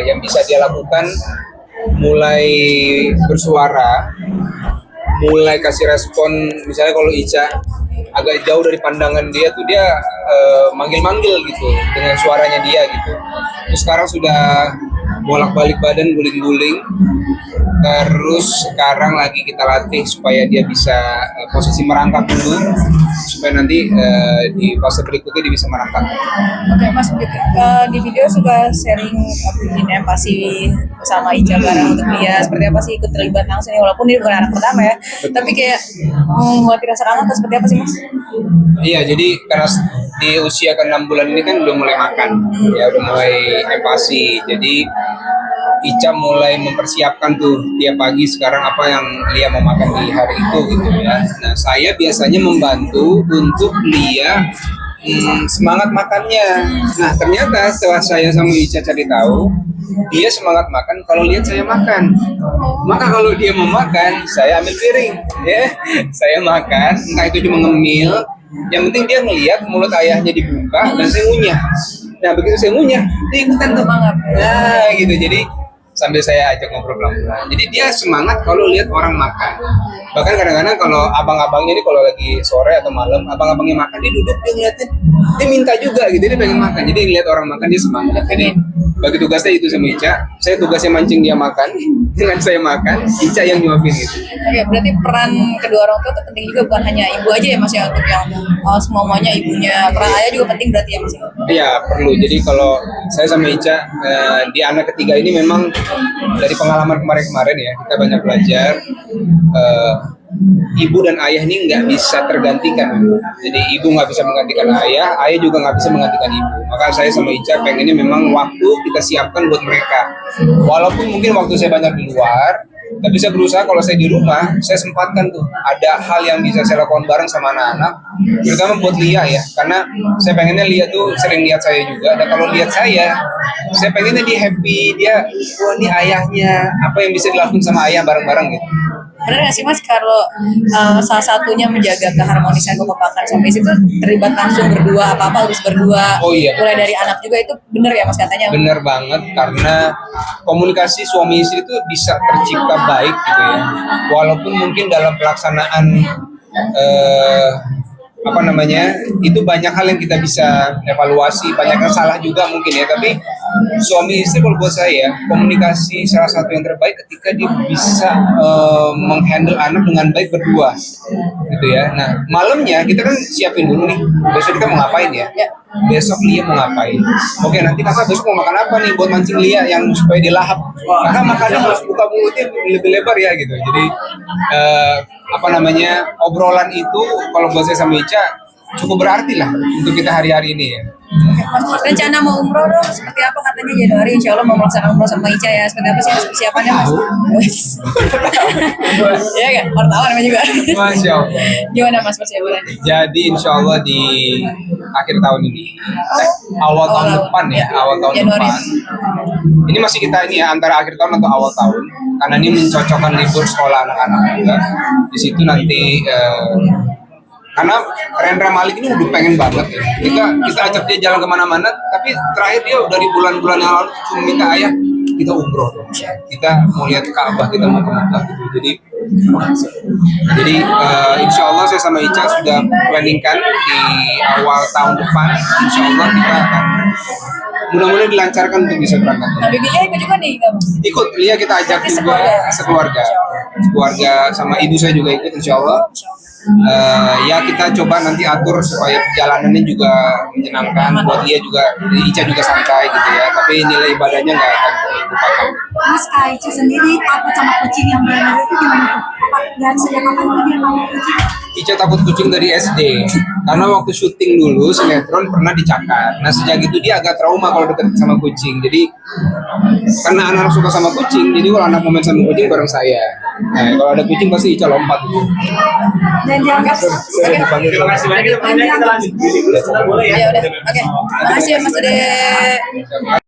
yang bisa dia lakukan, mulai bersuara, mulai kasih respon. Misalnya kalau Ica agak jauh dari pandangan dia tuh dia manggil-manggil gitu dengan suaranya dia gitu. Terus sekarang sudah bolak-balik badan, guling-guling. Terus sekarang lagi kita latih supaya dia bisa posisi merangkak dulu, supaya nanti di fase berikutnya dia bisa merangkak. Oke Mas, di video suka sharing bikin empati sama Ica bareng untuk dia seperti apa sih, ikut terlibat langsung ya, walaupun ini bukan anak pertama ya, tapi kayak membuat dirasakan atau seperti apa sih Mas? Iya, jadi karena di usia ke-6 bulan ini kan udah mulai makan, ya udah mulai empati. Jadi Ica mulai mempersiapkan tuh tiap pagi sekarang apa yang Lia mau makan di hari itu gitu ya. Nah, saya biasanya membantu untuk Lia semangat makannya. Nah, ternyata setelah saya sama Ica cari tahu, dia semangat makan kalau lihat saya makan. Maka kalau dia mau makan, saya ambil piring, ya. Saya makan, entah itu cuma ngemil, yang penting dia ngelihat mulut ayahnya dibuka dan saya ngunyah. Nah, begitu saya ngunyah, dia ikutan tuh. Nah, gitu. Jadi sambil saya ajak ngobrol pelan-pelan. Jadi dia semangat kalau lihat orang makan. Bahkan kadang-kadang kalau abang-abangnya ini kalau lagi sore atau malam, abang-abangnya makan, dia duduk, dia ngeliatin, dia minta juga gitu, dia pengen makan. Jadi lihat orang makan, dia semangat. Jadi bagi tugasnya itu sama Ica, saya tugasnya mancing dia makan, dengan saya makan, Ica yang nyuapin gitu. Oke, berarti peran kedua orang tua itu penting juga, bukan hanya ibu aja ya Mas ya, untuk yang semuanya ibunya, peran ayah juga penting berarti ya Mas? Iya, perlu. Jadi kalau saya sama Ica di anak ketiga ini memang dari pengalaman kemarin-kemarin ya, kita banyak belajar. Ibu dan ayah ini nggak bisa tergantikan. Jadi ibu nggak bisa menggantikan ayah juga nggak bisa menggantikan ibu. Maka saya sama Ica pengennya memang waktu kita siapkan buat mereka. Walaupun mungkin waktu saya banyak di luar, tapi saya berusaha kalau saya di rumah, saya sempatkan tuh ada hal yang bisa saya lakukan bareng sama anak-anak, terutama buat Lia ya, karena saya pengennya Lia tuh sering lihat saya juga, dan kalau lihat saya pengennya dia happy, dia wah ini ayahnya, apa yang bisa dilakukan sama ayah bareng-bareng gitu. Benar nggak sih Mas, kalau salah satunya menjaga keharmonisan kekompakan suami istri itu terlibat langsung berdua, apa-apa harus berdua. Oh iya. Mulai dari anak juga, itu benar ya Mas katanya? Bener banget, karena komunikasi suami istri itu bisa tercipta baik gitu ya. Walaupun mungkin dalam pelaksanaan itu banyak hal yang kita bisa evaluasi, banyak yang salah juga mungkin ya, tapi suami istri kalau buat saya komunikasi salah satu yang terbaik ketika dia bisa menghandle anak dengan baik berdua gitu ya. Nah, malamnya kita kan siapin dulu nih, besok kita mau ngapain ya, besok Lia mau ngapain, oke nanti kakak besok mau makan apa nih buat mancing Lia yang supaya dilahap, kakak makannya harus buka mulutnya lebih lebar ya gitu. Jadi obrolan itu kalau buat saya sama Ica cukup berarti lah untuk kita hari-hari ini ya. Rencana mau umroh dong, seperti apa katanya Januari, insya Allah mau melaksanakan umroh sama Ica ya, seperti apa sih persiapannya Mas? Iya kan, wartawan namanya juga. Masya Allah. Gimana Mas persiapannya? Jadi insya Allah di akhir tahun ini, awal tahun depan ya, awal tahun Januari. depan. Ini masih kita ini ya, antara akhir tahun atau awal tahun, karena ini mencocokkan libur sekolah anak-anak juga. Di situ nanti karena Rendra Malik ini udah pengen banget ya. Kita ajak dia jalan kemana-mana, tapi terakhir dia dari bulan-bulan yang lalu cuma minta ayah kita umroh dong. Kita mau lihat Ka'bah, kita mau ke Mekah gitu. Jadi insya Allah saya sama Ica sudah planningkan di awal tahun depan, insya Allah kita akan mudah-mudahan dilancarkan untuk bisa berangkat. Nah, bibinya ikut juga nih, nggak Mas? Ikut, Lia kita ajak juga sekeluarga sama ibu saya juga ikut insya Allah. Ya kita coba nanti atur supaya perjalanannya juga menyenangkan buat dia juga, Ica juga santai gitu ya, tapi nilai ibadahnya nggak akan terlupakan. Mas Kak Ica sendiri takut sama kucing yang benar itu gimana tuh? Dan sejak kapan tuh dia mau kucing? Ica takut kucing dari SD, karena waktu syuting dulu sinetron pernah dicakar. Nah sejak itu dia agak trauma kalau deket sama kucing. Jadi karena anak suka sama kucing, jadi kalau anak mau main sama kucing bareng saya. Nah kalau ada kucing pasti Ica lompat. Dan dianggap Terima kasih banyak. kita lanjut. Ya udah, oke. Terima kasih ya Mas Ude.